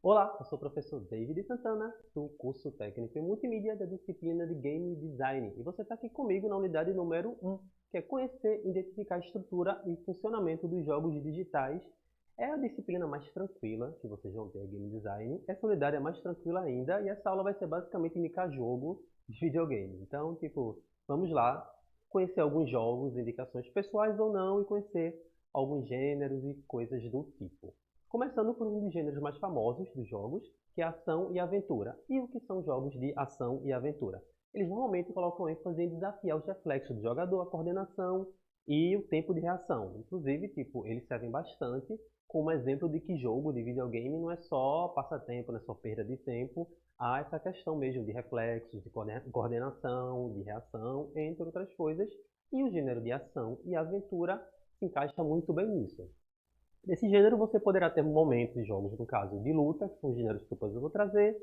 Olá, eu sou o professor David Santana, do curso técnico em multimídia da disciplina de Game Design. E você está aqui comigo na unidade número 1, que é conhecer e identificar a estrutura e funcionamento dos jogos digitais. É a disciplina mais tranquila que vocês vão ter em Game Design. Essa unidade é mais tranquila ainda e essa aula vai ser basicamente indicar jogo de videogame. Então, vamos lá conhecer alguns jogos, indicações pessoais ou não, e conhecer alguns gêneros e coisas do tipo. Começando por um dos gêneros mais famosos dos jogos, que é ação e aventura. E o que são jogos de ação e aventura? Eles normalmente colocam ênfase em desafiar os reflexos do jogador, a coordenação e o tempo de reação. Inclusive, eles servem bastante como exemplo de que jogo de videogame não é só passatempo, não é só perda de tempo. Há essa questão mesmo de reflexos, de coordenação, de reação, entre outras coisas. E o gênero de ação e aventura se encaixa muito bem nisso. Nesse gênero você poderá ter momentos de jogos, no caso, de luta, que são os gêneros que depois eu vou trazer,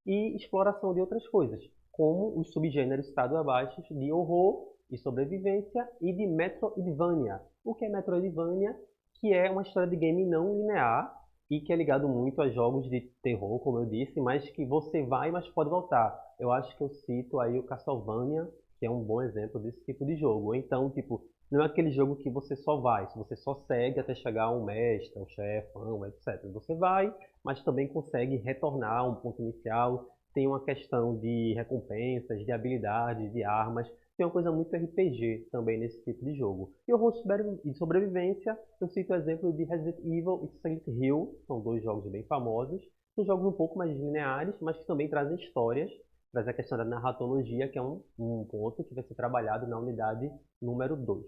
e exploração de outras coisas, como os subgêneros estado abaixo de horror e sobrevivência e de Metroidvania. O que é Metroidvania? Que é uma história de game não linear e que é ligado muito a jogos de terror, como eu disse, mas que você vai, mas pode voltar. Eu acho que eu cito aí o Castlevania, que é um bom exemplo desse tipo de jogo. Ou então, não é aquele jogo que você só vai, se você só segue até chegar a um mestre, um chefão, etc. Você vai, mas também consegue retornar a um ponto inicial. Tem uma questão de recompensas, de habilidades, de armas. Tem uma coisa muito RPG também nesse tipo de jogo. E horror e sobrevivência, eu cito o exemplo de Resident Evil e Silent Hill, são dois jogos bem famosos. São jogos um pouco mais lineares, mas que também trazem histórias. Traz a questão da narratologia, que é um ponto que vai ser trabalhado na unidade número 2.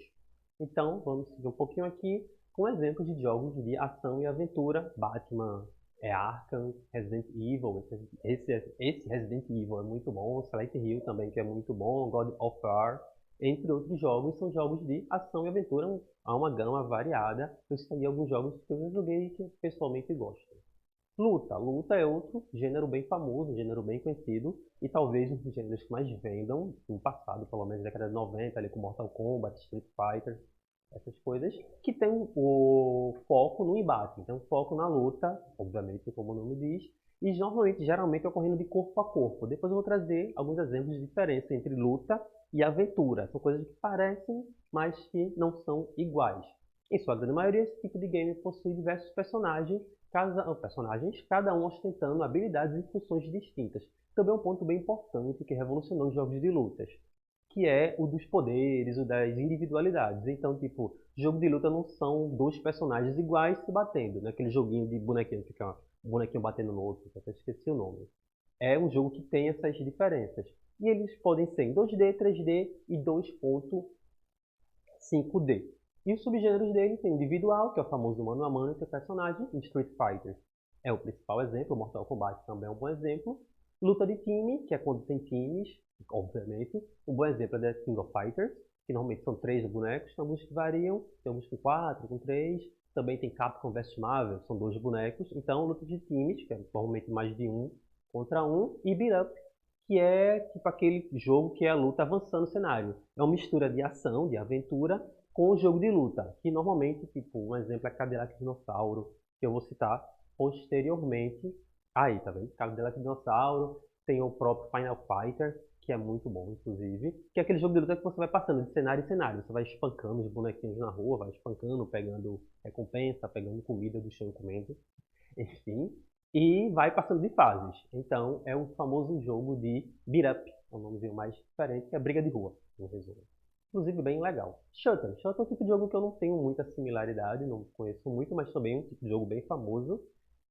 Então, vamos seguir um pouquinho aqui com exemplos de jogos de ação e aventura. Batman, Arkham, Resident Evil. Esse Resident Evil é muito bom. Silent Hill também, que é muito bom. God of War, entre outros jogos, são jogos de ação e aventura. Há uma gama variada. Eu citei alguns jogos que eu já joguei e que eu pessoalmente gosto. Luta. Luta é outro gênero bem famoso, um gênero bem conhecido e talvez um dos gêneros que mais vendam no passado, pelo menos na década de 90, ali com Mortal Kombat, Street Fighter, essas coisas, que tem o foco no embate, então foco na luta, obviamente, como o nome diz, e normalmente, geralmente ocorrendo de corpo a corpo. Depois eu vou trazer alguns exemplos de diferença entre luta e aventura. São coisas que parecem, mas que não são iguais. Em sua grande maioria, esse tipo de game possui diversos personagens, cada um ostentando habilidades e funções distintas. Também é um ponto bem importante que revolucionou os jogos de lutas, que é o dos poderes, o das individualidades. Então, jogo de luta não são dois personagens iguais se batendo, né? Aquele joguinho de bonequinho, que fica um bonequinho batendo no outro, que eu até esqueci o nome. É um jogo que tem essas diferenças. E eles podem ser em 2D, 3D e 2.5D. E os subgêneros dele tem individual, que é o famoso mano a mano entre personagens, em Street Fighter é o principal exemplo, Mortal Kombat também é um bom exemplo. Luta de time, que é quando tem times, obviamente. Um bom exemplo é The King of Fighters, que normalmente são 3 bonecos, tem alguns que variam, tem alguns com 4, com 3. Também tem Capcom vs Marvel, são 2 bonecos. Então, luta de times, que é normalmente mais de um contra um. E Beat Up, que é aquele jogo que é a luta avançando no cenário. É uma mistura de ação, de aventura, com o jogo de luta, que normalmente, um exemplo é Cadillac Dinossauro, que eu vou citar posteriormente. Aí, tá vendo? Cadillac Dinossauro, tem o próprio Final Fighter, que é muito bom, inclusive, que é aquele jogo de luta que você vai passando de cenário em cenário, você vai espancando os bonequinhos na rua, vai espancando, pegando recompensa, pegando comida do chão comendo, enfim, e vai passando de fases. Então, é um famoso jogo de beat up, é um nomezinho mais diferente, que é briga de rua, em resumo. Inclusive, bem legal. Shooter. Shooter é um tipo de jogo que eu não tenho muita similaridade, não conheço muito, mas também é um tipo de jogo bem famoso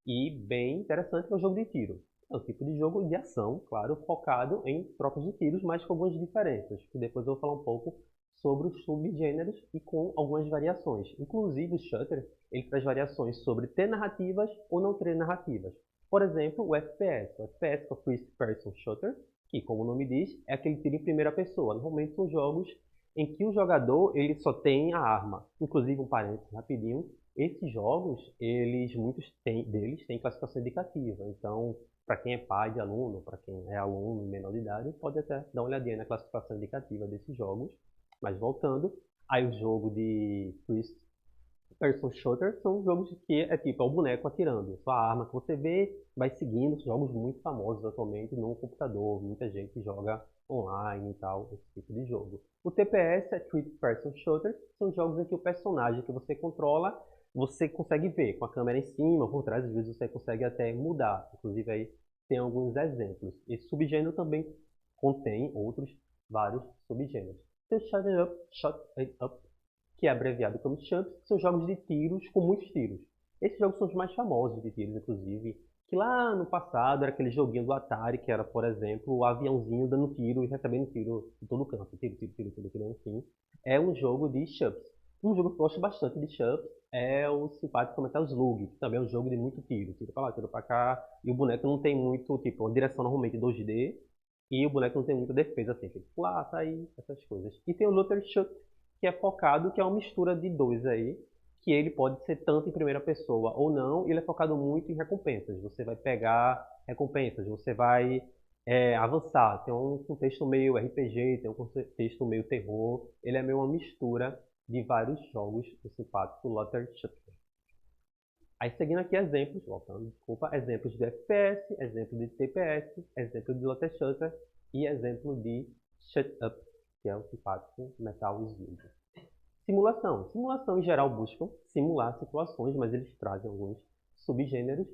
e bem interessante, que é o jogo de tiro. É um tipo de jogo de ação, claro, focado em trocas de tiros, mas com algumas diferenças, que depois eu vou falar um pouco sobre os subgêneros e com algumas variações. Inclusive, o Shooter ele traz variações sobre ter narrativas ou não ter narrativas. Por exemplo, o FPS. O FPS é o First Person Shooter, que, como o nome diz, é aquele tiro em primeira pessoa. Normalmente são jogos em que o jogador ele só tem a arma. Inclusive, um parênteses rapidinho, esses jogos, muitos deles têm classificação indicativa. Então, para quem é pai de aluno, para quem é aluno menor de idade, pode até dar uma olhadinha na classificação indicativa desses jogos. Mas voltando, aí o jogo de Person shooter são jogos que é tipo, é o boneco atirando, sua arma que você vê, vai seguindo, jogos muito famosos atualmente no computador, muita gente joga online e tal, esse tipo de jogo. O TPS é Third Person Shooter, são jogos em que o personagem que você controla, você consegue ver com a câmera em cima, por trás, às vezes você consegue até mudar, inclusive aí tem alguns exemplos. Esse subgênero também contém outros vários subgêneros. Tem o Shut It Up, que é abreviado como Champs, que são jogos de tiros com muitos tiros. Esses jogos são os mais famosos de tiros, inclusive, que lá no passado era aquele joguinho do Atari, que era, por exemplo, o aviãozinho dando tiro e recebendo tiro de todo canto. Tiro, tiro, tiro, tiro, tiro, enfim. É um jogo de Champs. Um jogo que eu gosto bastante de Champs é o simpático Metal Slug, que também é um jogo de muito tiro. Tiro pra lá, tiro pra cá. E o boneco não tem muito, tipo, uma direção normalmente 2D. E o boneco não tem muita defesa, assim, tem que pular, sair, essas coisas. E tem o Looter Shoot, que é focado, que é uma mistura de dois aí, que ele pode ser tanto em primeira pessoa ou não, e ele é focado muito em recompensas. Você vai pegar recompensas, você vai avançar. Tem um contexto meio RPG, tem um contexto meio terror. Ele é meio uma mistura de vários jogos do simpático Lottery Shooter. Aí seguindo aqui exemplos, voltando, desculpa, exemplos de FPS, exemplo de TPS, exemplo de Lottery Shooter e exemplo de Shut Up, que é o simpático Metal Slug. Simulação. Simulação em geral buscam simular situações, mas eles trazem alguns subgêneros.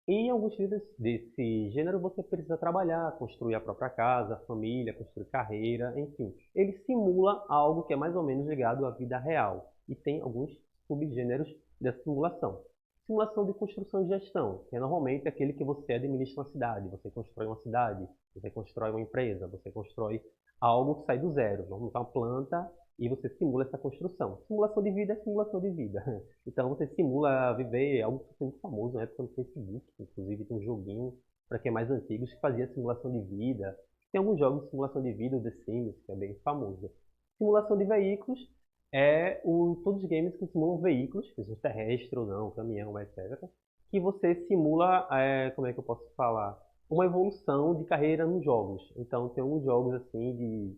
E em alguns desse gênero você precisa trabalhar, construir a própria casa, família, construir carreira, enfim. Ele simula algo que é mais ou menos ligado à vida real. E tem alguns subgêneros dessa simulação. Simulação de construção e gestão, que é normalmente aquele que você administra uma cidade. Você constrói uma cidade, você constrói uma empresa, você constrói algo que sai do zero. Vamos montar uma planta e você simula essa construção. Simulação de vida é simulação de vida. Então você simula viver algo que foi muito famoso na época no Facebook, inclusive tem um joguinho para quem é mais antigo que fazia simulação de vida. Tem alguns jogos de simulação de vida, o The Sims, que é bem famoso. Simulação de veículos todos os games que simulam veículos, sejam terrestres ou não, caminhão, etc. Que você simula, como é que eu posso falar? Uma evolução de carreira nos jogos. Então tem alguns jogos assim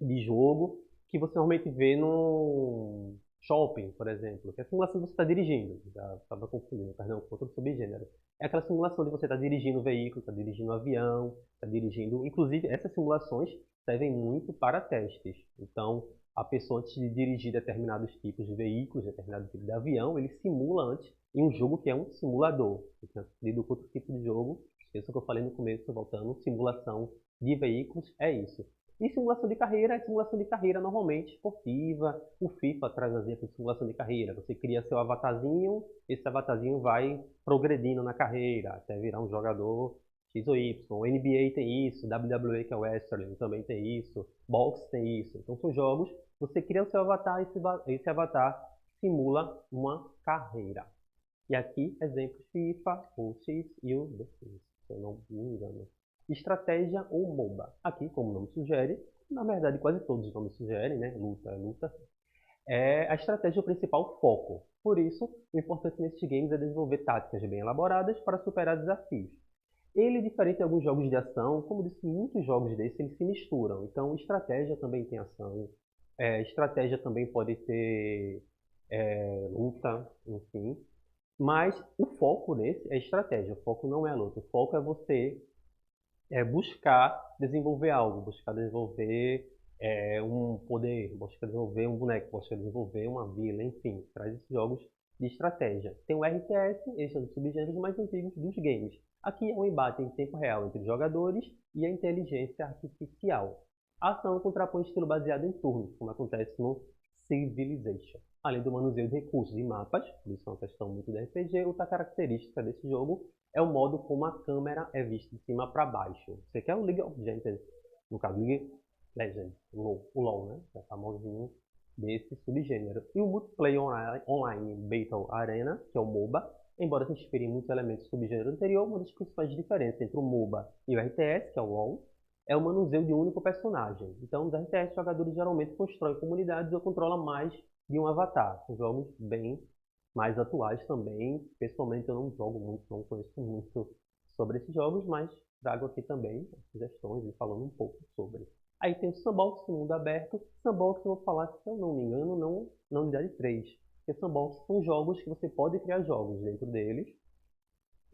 de jogo que você normalmente vê no shopping, por exemplo, que é a simulação de você estar dirigindo. Já estava confundindo, perdão, com outro subgênero. É aquela simulação de você estar dirigindo o veículo, estar dirigindo o avião, estar dirigindo. Inclusive, essas simulações servem muito para testes. Então, a pessoa, antes de dirigir determinados tipos de veículos, determinado tipo de avião, ele simula antes em um jogo que é um simulador. Eu lido com outro tipo de jogo, esqueça o que eu falei no começo, voltando, simulação de veículos é isso. E simulação de carreira é simulação de carreira normalmente esportiva. O FIFA traz exemplo de simulação de carreira. Você cria seu avatarzinho, esse avatarzinho vai progredindo na carreira até virar um jogador X ou Y. O NBA tem isso, WWE que é o Wrestling também tem isso, Box tem isso. Então são jogos, você cria o seu avatar e esse avatar simula uma carreira. E aqui, exemplos FIFA, o X e o The Sims, se eu não me engano. Estratégia ou MOBA. Aqui, como o nome sugere, na verdade quase todos os nomes sugerem, né? Luta é luta. É a estratégia o principal foco. Por isso, o importante nesses games é desenvolver táticas bem elaboradas para superar desafios. Ele, diferente de alguns jogos de ação, como disse, muitos jogos desses eles se misturam. Então, estratégia também tem ação. Estratégia também pode ter luta, enfim. Mas o foco nesse é estratégia. O foco não é a luta. O foco é você buscar desenvolver algo, buscar desenvolver um poder, buscar desenvolver um boneco, buscar desenvolver uma vila, enfim, traz esses jogos de estratégia. Tem o RTS, esse é um dos subgêneros mais antigos dos games. Aqui é um embate em tempo real entre os jogadores e a inteligência artificial. A ação contrapõe estilo baseado em turnos, como acontece no Civilization. Além do manuseio de recursos e mapas, por isso é uma questão muito da RPG, outra característica desse jogo é o modo como a câmera é vista de cima para baixo. Você quer o League of Legends, no caso League Legends, o LoL, né? É famosinho desse subgênero. E o Multiplayer Online Battle Arena, que é o MOBA, embora se inspire em muitos elementos do subgênero anterior, uma das principais diferenças entre o MOBA e o RTS, que é o LoL, é o manuseio de um único personagem. Então, nos RTS, os jogadores geralmente constroem comunidades ou controlam mais de um avatar. São jogos bem mais atuais também. Pessoalmente eu não jogo muito, não conheço muito sobre esses jogos, mas trago aqui também sugestões e falando um pouco sobre. Aí tem o Sandbox, mundo aberto. Sandbox eu vou falar, se eu não me engano, não na unidade 3. Porque sandbox são jogos que você pode criar jogos dentro deles.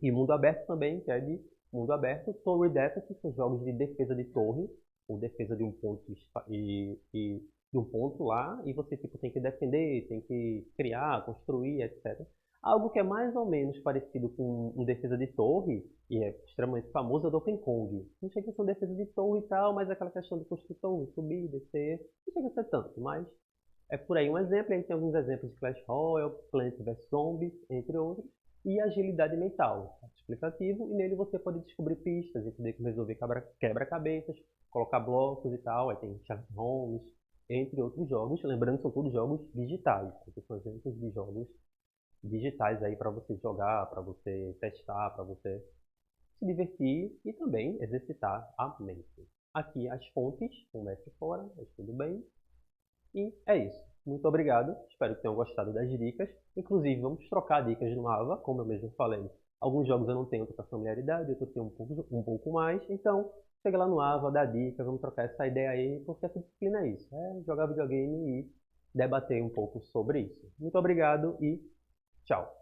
E mundo aberto também, que é de mundo aberto. Torre Defense são jogos de defesa de torre, ou defesa de um ponto de um ponto lá, e você tipo, tem que defender, tem que criar, construir, etc. Algo que é mais ou menos parecido com um defesa de torre, e é extremamente famoso, é o Donkey Kong. Não chega a ser um defesa de torre e tal, mas é aquela questão de construir torre, subir, descer, não chega a ser tanto, mas é por aí um exemplo. A gente tem alguns exemplos de Clash Royale, Plants vs Zombies, entre outros. E agilidade mental, explicativo, e nele você pode descobrir pistas, entender como resolver quebra-cabeças, colocar blocos e tal. Aí tem Sherlock Holmes, entre outros jogos. Lembrando que são todos jogos digitais, são exemplos de jogos digitais aí para você jogar, para você testar, para você se divertir e também exercitar a mente. Aqui as fontes, comece fora, mas tudo bem. E é isso. Muito obrigado. Espero que tenham gostado das dicas. Inclusive, vamos trocar dicas no AVA, como eu mesmo falei. Alguns jogos eu não tenho tanta familiaridade, outros tenho um pouco mais. Então, chega lá no AVA, dá dica, vamos trocar essa ideia aí, porque essa disciplina é isso. É jogar videogame e debater um pouco sobre isso. Muito obrigado e tchau.